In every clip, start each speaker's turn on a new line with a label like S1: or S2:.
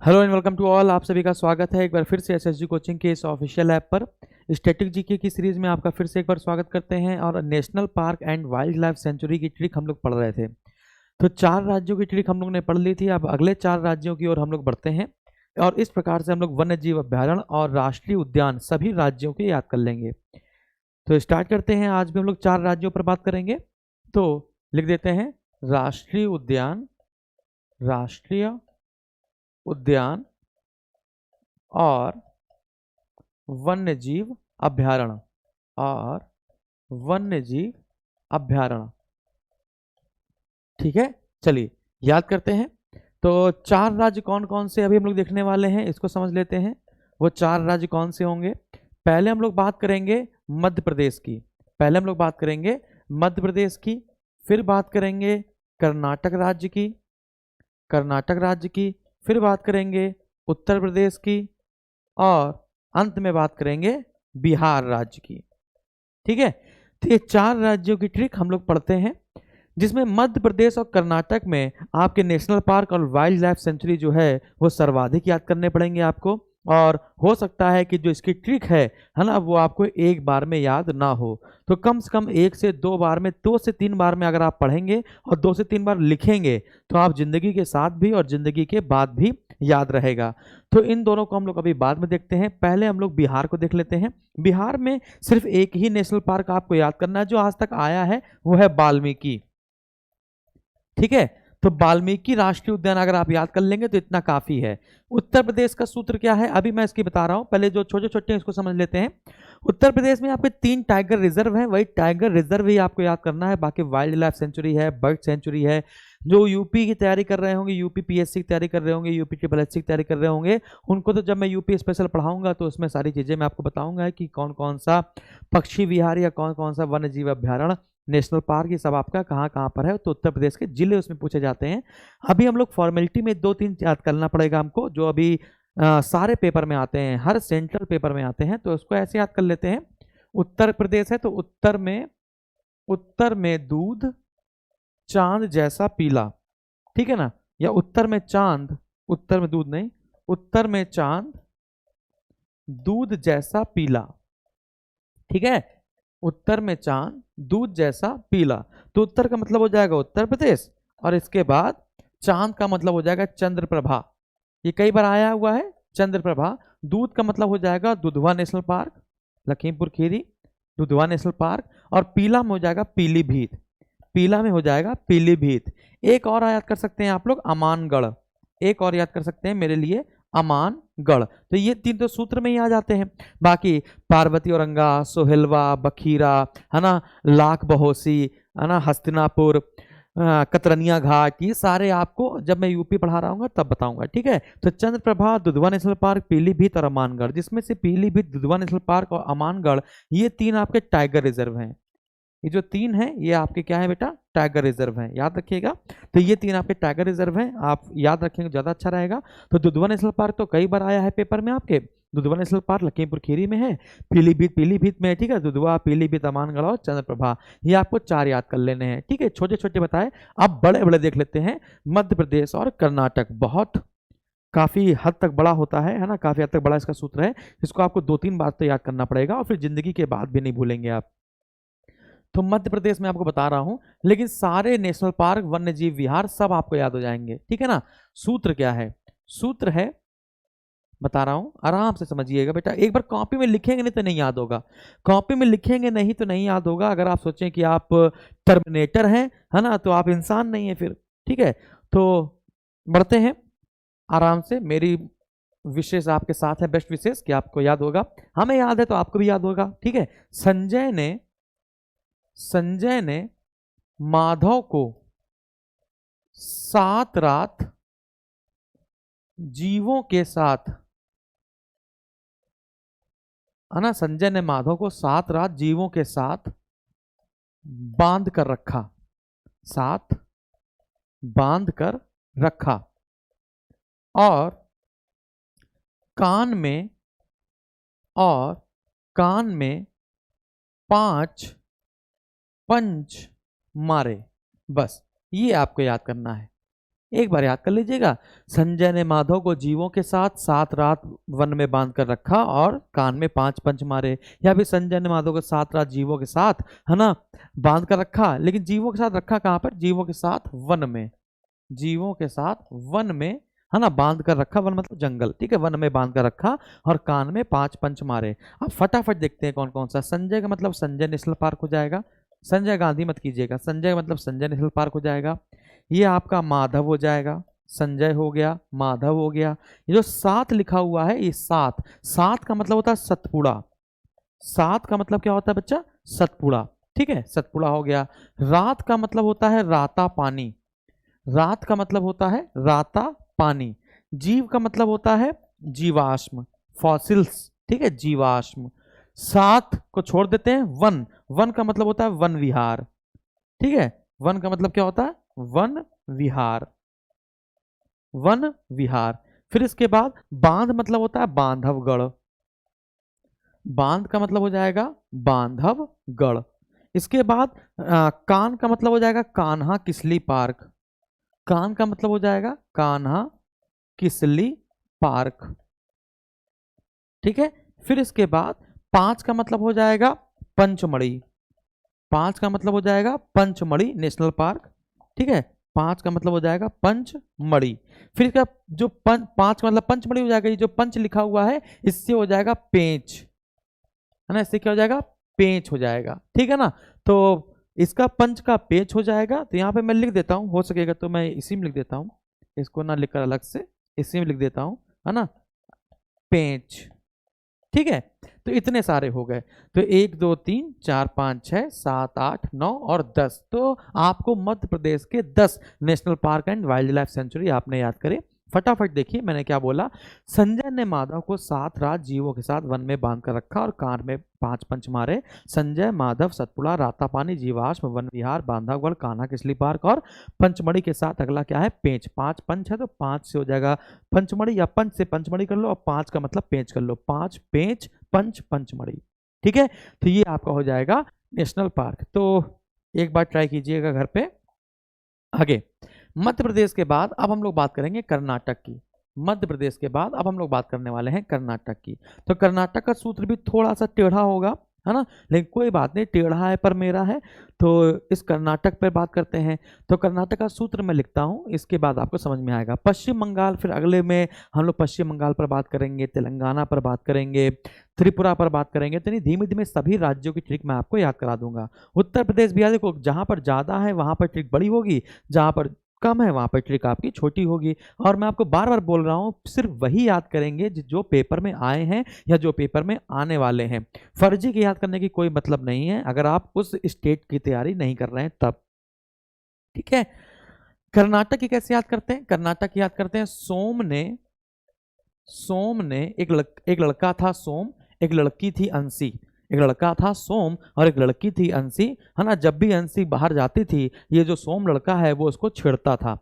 S1: Hello and welcome to all. आप सभी का स्वागत है एक बार फिर से एसएसजी कोचिंग के इस ऑफिशियल ऐप पर। स्टैटिक जीके की सीरीज में आपका फिर से एक बार स्वागत करते हैं। और national park and wild life sanctuary की ट्रिक हम लोग पढ़ रहे थे। तो 4 राज्यों की ट्रिक हम लोग ने पढ़ ली थी। अब अगले 4 राज्यों की ओर हम लोग बढ़ते हैं और इस प्रकार से हम लोग वन्य जीव अभ्यारण्य और राष्ट्रीय उद्यान सभी राज्यों के याद कर लेंगे। तो स्टार्ट करते हैं। आज भी हम लोग 4 राज्यों पर बात करेंगे। तो लिख देते हैं राष्ट्रीय उद्यान, राष्ट्रीय उद्यान और वन्य जीव अभ्यारण्य और वन्य जीव अभ्यारण्य। ठीक है, चलिए याद करते हैं। तो 4 राज्य कौन कौन से अभी हम लोग देखने वाले हैं, इसको समझ लेते हैं। वो 4 राज्य कौन से होंगे? पहले हम लोग बात करेंगे मध्य प्रदेश की। पहले हम लोग बात करेंगे मध्य प्रदेश की, फिर बात करेंगे कर्नाटक राज्य की, कर्नाटक राज्य की, फिर बात करेंगे उत्तर प्रदेश की और अंत में बात करेंगे बिहार राज्य की। ठीक है, तो ये 4 राज्यों की ट्रिक हम लोग पढ़ते हैं, जिसमें मध्य प्रदेश और कर्नाटक में आपके नेशनल पार्क और वाइल्ड लाइफ सेंचुरी जो है वो सर्वाधिक याद करने पड़ेंगे आपको। और हो सकता है कि जो इसकी ट्रिक है ना, वो आपको एक बार में याद ना हो। तो कम से कम 1 से 2 बार में, 2 से 3 बार में अगर आप पढ़ेंगे और 2 से 3 बार लिखेंगे तो आप जिंदगी के साथ भी और जिंदगी के बाद भी याद रहेगा। तो इन दोनों को हम लोग अभी बाद में देखते हैं। पहले हम लोग बिहार को देख लेते हैं। बिहार में सिर्फ एक ही नेशनल पार्क आपको याद करना है जो आज तक आया है, वो है वाल्मीकि। ठीक है, तो वाल्मीकि राष्ट्रीय उद्यान अगर आप याद कर लेंगे तो इतना काफी है। उत्तर प्रदेश का सूत्र क्या है अभी मैं इसकी बता रहा हूं, पहले जो छोटे छोटे हैं इसको समझ लेते हैं। उत्तर प्रदेश में आपके 3 टाइगर रिजर्व हैं, वही टाइगर रिजर्व ही आपको याद करना है। बाकी वाइल्ड लाइफ सेंचुरी है, बर्ड सेंचुरी है। जो यूपी की तैयारी कर रहे होंगे, यूपी पीएससी की तैयारी कर रहे होंगे, यूपी ट्रिपल एससी की तैयारी कर रहे होंगे, उनको तो जब मैं यूपी स्पेशल पढ़ाऊंगा तो उसमें सारी चीजें मैं आपको बताऊंगा कि कौन कौन सा पक्षी विहार या कौन कौन सा वन्य जीव अभ्यारण्य, नेशनल पार्क, ये सब आपका कहाँ कहाँ पर है। तो उत्तर प्रदेश के जिले उसमें पूछे जाते हैं। अभी हम लोग फॉर्मेलिटी में 2-3 याद करना पड़ेगा हमको, जो अभी सारे पेपर में आते हैं, हर सेंट्रल पेपर में आते हैं, तो उसको ऐसे याद कर लेते हैं। उत्तर प्रदेश है तो उत्तर में दूध चांद जैसा पीला। ठीक है ना, या उत्तर में चांद, उत्तर में दूध नहीं, उत्तर में चांद दूध जैसा पीला। ठीक है, उत्तर में चांद दूध जैसा पीला। तो उत्तर का मतलब हो जाएगा उत्तर प्रदेश, और इसके बाद चांद का मतलब हो जाएगा चंद्रप्रभा। ये कई बार आया हुआ है चंद्रप्रभा। दूध का मतलब हो जाएगा Dudhwa national park, Lakhimpur Kheri, Dudhwa national park. और पीला में हो जाएगा पीलीभीत, पीला में हो जाएगा पीलीभीत। एक और याद कर सकते हैं आप लोग, अमानगढ़। एक और याद कर सकते हैं मेरे लिए, अमानगढ़। तो ये 3 तो सूत्र में ही आ जाते हैं। बाकी पार्वती औरंगा, सोहेलवा, बखीरा, है ना, लाख बहोसी, है ना, हस्तिनापुर, कतरनिया घाट, ये सारे आपको जब मैं यूपी पढ़ा रहा हूँ तब बताऊंगा। ठीक है, तो चंद्रप्रभा, दुधवा नेशनल पार्क, पीलीभीत और अमानगढ़, जिसमें से पीलीभीत, दुधवा नेशनल पार्क और अमानगढ़, ये 3 आपके टाइगर रिजर्व हैं। ये जो 3 हैं ये आपके क्या है बेटा, टाइगर रिजर्व हैं, याद रखिएगा। तो ये 3 आपके टाइगर रिजर्व हैं, आप याद रखेंगे ज्यादा अच्छा रहेगा। तो दुधवा नेशनल पार्क तो कई बार आया है पेपर में आपके, दुधवा नेशनल पार्क लखीमपुर खीरी में है, पीलीभीत पीलीभीत में है। ठीक है, दुधवा, पीलीभीत, अमानगढ़ और चंद्रप्रभा, ये आपको 4 याद कर लेने हैं। ठीक है, छोटे छोटे बताए। अब बड़े बड़े देख लेते हैं। मध्य प्रदेश और कर्नाटक बहुत काफी हद तक बड़ा होता है ना, काफी हद तक बड़ा इसका सूत्र है। इसको आपको 2-3 बार तो याद करना पड़ेगा और फिर जिंदगी के बाद भी नहीं भूलेंगे आप। तो मध्य प्रदेश में आपको बता रहा हूं, लेकिन सारे नेशनल पार्क, वन्य जीव विहार सब आपको याद हो जाएंगे। ठीक है ना। सूत्र क्या है? सूत्र है, बता रहा हूं, आराम से समझिएगा बेटा। एक बार कॉपी में लिखेंगे नहीं तो नहीं याद होगा, कॉपी में लिखेंगे नहीं तो नहीं याद होगा। अगर आप सोचें कि आप टर्मिनेटर हैं, है ना, तो आप इंसान नहीं है फिर। ठीक है, तो बढ़ते हैं आराम से। मेरी विशेष आपके साथ है, बेस्ट विशेष कि आपको याद होगा, हमें याद है तो आपको भी याद होगा। ठीक है, संजय ने माधव को 7 रात जीवों के साथ, है ना, संजय ने माधव को 7 रात जीवों के साथ बांध कर रखा, साथ बांध कर रखा, और कान में और कान में 5 पंच मारे। बस ये आपको याद करना है, एक बार याद कर लीजिएगा, संजय ने माधव को जीवों के साथ 7 रात वन में बांध कर रखा और कान में 5 पंच मारे। या फिर संजय ने माधव को 7 रात जीवों के साथ, है ना, बांध कर रखा, लेकिन जीवों के साथ रखा कहाँ पर, जीवों के साथ वन में, जीवों के साथ वन में, है ना, बांध कर रखा, वन मतलब जंगल, ठीक है, वन में बांध कर रखा और कान में 5 पंच मारे। अब फटाफट देखते हैं कौन कौन सा। संजय का मतलब संजय नेशनल पार्क हो जाएगा, संजय गांधी मत कीजिएगा, संजय का मतलब संजय नेशनल पार्क हो जाएगा। ये आपका माधव हो जाएगा, संजय हो गया, माधव हो गया। ये जो 7 लिखा हुआ है, ये 7, 7 का मतलब होता है सतपुड़ा, 7 का मतलब क्या होता है बच्चा, सतपुड़ा, ठीक है, सतपुड़ा हो गया। रात का मतलब होता है राता पानी, रात का मतलब होता है राता पानी। जीव का मतलब होता है जीवाश्म, फॉसिल्स, ठीक है, जीवाश्म। 7 को छोड़ देते हैं, वन, वन का मतलब होता है वन विहार, ठीक है, वन का मतलब क्या होता है, वन विहार, वन विहार। फिर इसके बाद बांध मतलब होता है बांधवगढ़, बांध का मतलब हो जाएगा बांधवगढ़। इसके बाद कान का मतलब हो जाएगा कान्हा किसली पार्क, कान का मतलब हो जाएगा कान्हा किसली पार्क, ठीक है। फिर इसके बाद 5 का मतलब हो जाएगा पंचमढ़ी, 5 का मतलब हो जाएगा पंचमढ़ी नेशनल पार्क, ठीक है, 5 का मतलब हो जाएगा पंचमढ़ी। फिर इसका जो 5 का मतलब पंचमढ़ी हो जाएगा, ये जो पंच लिखा हुआ है इससे हो जाएगा पेंच, है ना, इससे क्या हो जाएगा, पेंच हो जाएगा, ठीक है ना। तो इसका पंच का पेंच हो जाएगा। तो यहाँ पे मैं लिख देता हूँ, हो सकेगा तो मैं इसी में लिख देता हूँ, इसको ना लिखकर अलग से इसी में लिख देता हूँ, है ना, पेंच, ठीक है। तो इतने सारे हो गए। तो 1 2 3 4 5 6 7 8 9 और 10। तो आपको मध्य प्रदेश के 10 national park and wild life sanctuary आपने याद करे। फटाफट देखिए मैंने क्या बोला। संजय ने माधव को 7 रात जीवों के साथ वन में बांध कर रखा और कान में 5 पंच मारे। संजय, माधव, सतपुड़ा, रातापानी, जीवाश्म, वन विहार, बांधवगढ़, कान्हा किसली पार्क और पंचमढ़ी के साथ अगला क्या है, पेंच। 5 पंच है तो 5 से हो जाएगा पंचमढ़ी, या पंच से पंचमढ़ी कर लो और 5 का मतलब पेंच कर लो, 5 पेंच पंच पंचमढ़ी, ठीक है। तो ये आपका हो जाएगा नेशनल पार्क। तो एक बार ट्राई कीजिएगा घर पे। आगे मध्य प्रदेश के बाद अब हम लोग बात करेंगे कर्नाटक की। मध्य प्रदेश के बाद अब हम लोग बात करने वाले हैं कर्नाटक की। तो कर्नाटक का सूत्र भी थोड़ा सा टेढ़ा होगा, है ना, लेकिन कोई बात नहीं, टेढ़ा है पर मेरा है। तो इस कर्नाटक पर बात करते हैं। तो कर्नाटक का सूत्र मैं लिखता हूं, इसके बाद आपको समझ में आएगा। पश्चिम बंगाल, फिर अगले में हम लोग पश्चिम बंगाल पर बात करेंगे, तेलंगाना पर बात करेंगे, त्रिपुरा पर बात करेंगे। तो नहीं, धीमे धीमे सभी राज्यों की ट्रिक मैं आपको याद करा दूंगा। उत्तर प्रदेश बिहार, देखो जहां पर ज्यादा है वहां पर ट्रिक बड़ी होगी, जहां पर कम है वहां पर ट्रिक आपकी छोटी होगी। और मैं आपको बार बार बोल रहा हूं, सिर्फ वही याद करेंगे जो पेपर में आए हैं या जो पेपर में आने वाले हैं। फर्जी के याद करने की कोई मतलब नहीं है अगर आप उस स्टेट की तैयारी नहीं कर रहे हैं तब, ठीक है। कर्नाटक की कैसे याद करते हैं, कर्नाटक की याद करते हैं। सोम ने एक लड़का था सोम, एक लड़की थी अंशी। एक लड़का था सोम और एक लड़की थी अंशी, है ना। जब भी अंशी बाहर जाती थी, ये जो सोम लड़का है वो उसको छेड़ता था,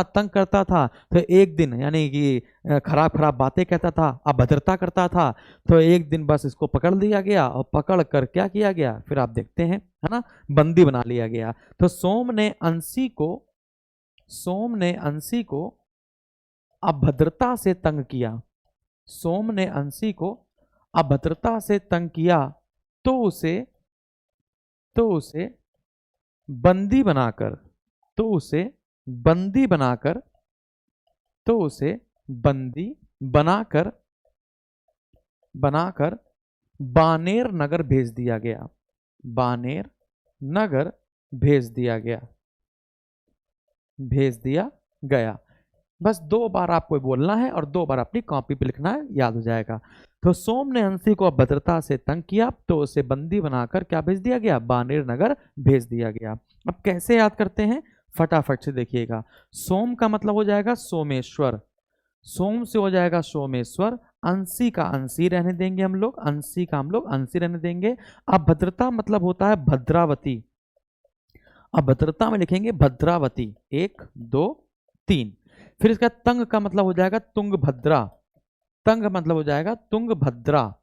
S1: तंग करता था। तो एक दिन, यानी कि खराब खराब बातें कहता था, अभद्रता करता था। तो एक दिन बस इसको पकड़ लिया गया और पकड़ कर क्या किया गया, फिर आप देखते हैं, है ना, बंदी बना लिया गया। तो सोम ने अंशी को अभद्रता से तंग किया। सोम ने अंशी को अभद्रता से तंग किया, तो उसे बंदी बनाकर तो उसे बंदी बनाकर बानेर नगर भेज दिया गया। बानेर नगर भेज दिया गया। बस 2 बार आपको बोलना है और 2 बार अपनी कॉपी पे लिखना है, याद हो जाएगा। तो सोम ने अंशी को अभद्रता से तंग किया, तो उसे बंदी बनाकर क्या भेज दिया गया, बानेर नगर भेज दिया गया। अब कैसे याद करते हैं, फटाफट से देखिएगा। सोम का मतलब हो जाएगा सोमेश्वर, सोम से हो जाएगा सोमेश्वर। अंशी का अंशी रहने देंगे हम लोग, अंशी का हम लोग अंशी रहने देंगे। अभद्रता मतलब होता है भद्रावती, अभद्रता में लिखेंगे भद्रावती, 1 2 3। फिर इसका तंग का मतलब हो जाएगा तुंगभद्रा, तंग मतलब हो जाएगा तुंगभद्रा,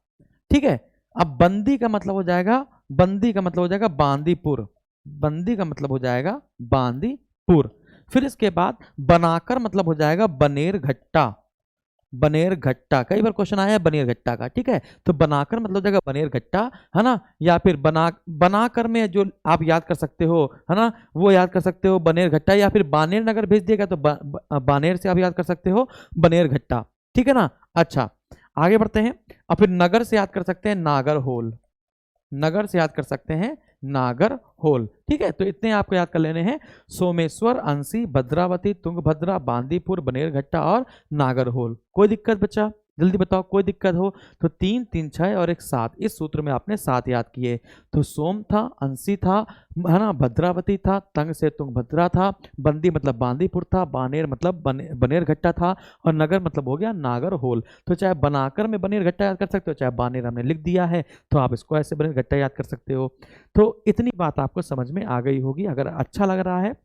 S1: ठीक है। अब बंदी का मतलब हो जाएगा बांदीपुर, बंदी का मतलब हो जाएगा बांदीपुर। फिर इसके बाद बनाकर मतलब हो जाएगा बनेरघट्टा, बनेरघट्टा, कई बार क्वेश्चन आया है बनेरघट्टा का, ठीक है। तो बनाकर मतलब हो जाएगा बनेरघट्टा, है ना। या फिर बनाकर में जो आप याद कर सकते हो, है ना, वो याद कर सकते हो बनेरघट्टा, या फिर बानेर नगर भेज दिएगा तो बानेर से आप याद कर सकते हो बनेरघट्टा, ठीक है ना। अच्छा, आगे बढ़ते हैं। और फिर नगर से याद कर सकते हैं नागरहोल, नगर से याद कर सकते हैं नागरहोल, ठीक है। तो इतने आपको याद कर लेने हैं, सोमेश्वर, अंसी, भद्रावती, तुंगभद्रा, बांदीपुर, बनेरघट्टा और नागरहोल। कोई दिक्कत बच्चा, जल्दी बताओ, कोई दिक्कत हो तो 3 3 6 और एक 7, इस सूत्र में आपने 7 याद किए। तो सोम था, अंसी था, है ना, भद्रावती था, तंग से तुंगभद्रा था, बंदी मतलब बांदीपुर था, बानेर मतलब बनेरघट्टा था, और नगर मतलब हो गया नागरहोल। तो चाहे बनाकर में बनेरघट्टा याद कर सकते हो, चाहे बानेर हमने लिख दिया है तो आप इसको ऐसे बनेरघट्टा याद कर सकते हो। तो इतनी बात आपको समझ में आ गई होगी। अगर अच्छा लग रहा है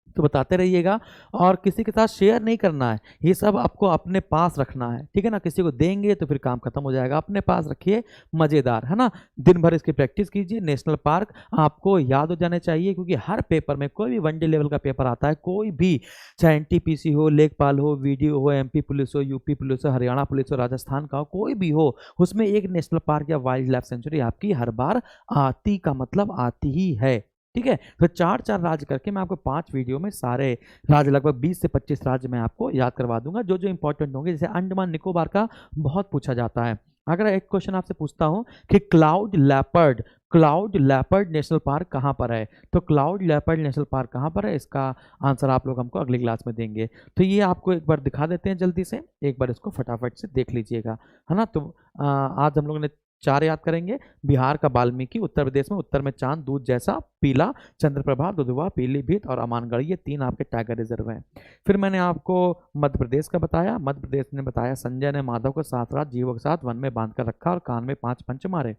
S1: तो बताते रहिएगा, और किसी के साथ शेयर नहीं करना है, ये सब आपको अपने पास रखना है, ठीक है ना। किसी को देंगे तो फिर काम खत्म हो जाएगा, अपने पास रखिए, मजेदार, है ना। दिन भर इसकी प्रैक्टिस कीजिए। नेशनल पार्क आपको याद हो जाने चाहिए, क्योंकि हर पेपर में, कोई भी वनडे लेवल का पेपर आता है, कोई भी, चाहे एनटीपीसी हो, लेखपाल हो, वीडियो हो, एमपी पुलिस हो, यूपी पुलिस हो, हरियाणा पुलिस हो, राजस्थान का हो, कोई भी हो, उसमें एक नेशनल पार्क या वाइल्ड लाइफ सेंचुरी आपकी हर बार आती का मतलब आती ही है, ठीक है। तो 4 4 राज्य करके मैं आपको 5 वीडियो में सारे राज्य, लगभग 20 से 25 राज्य मैं आपको याद करवा दूंगा, जो जो इंपॉर्टेंट होंगे। जैसे अंडमान निकोबार का बहुत पूछा जाता है। अगर एक क्वेश्चन आपसे पूछता हूं कि क्लाउड लेपर्ड नेशनल पार्क कहां पर है, तो क्लाउड लेपर्ड नेशनल पार्क कहां पर है, इसका आंसर आप लोग हमको अगली क्लास में देंगे। तो ये आपको एक बार दिखा देते हैं जल्दी से, एक बार इसको फटाफट से देख लीजिएगा, है ना। तो आज हम लोगों ने 4 याद करेंगे। बिहार का वाल्मीकि, उत्तर प्रदेश में उत्तर में चांद दूध जैसा पीला, चंद्रप्रभा, दुधवा, पीलीभीत और अमानगढ़, ये 3 आपके टाइगर रिजर्व हैं। फिर मैंने आपको मध्य प्रदेश का बताया, मध्य प्रदेश ने बताया संजय ने माधव को 7 रात जीवों के साथ वन में बांध कर रखा और कान में 5 पंच मारे,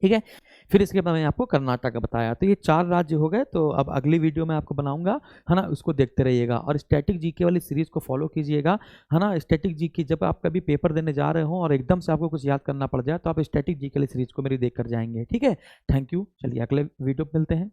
S1: ठीक है। फिर इसके बाद मैंने आपको कर्नाटक का बताया। तो ये 4 राज्य हो गए। तो अब अगली वीडियो में आपको बनाऊंगा, है ना, उसको देखते रहिएगा, और स्टैटिक जीके वाली सीरीज को फॉलो कीजिएगा, है ना। स्टैटिक जीके जब आप कभी पेपर देने जा रहे हो और एकदम से आपको कुछ याद करना पड़ जाए, तो आप स्टैटिक जीके वाली सीरीज को मेरी देख कर जाएंगे, ठीक है। Thank you. चलिए अगले वीडियो में मिलते हैं।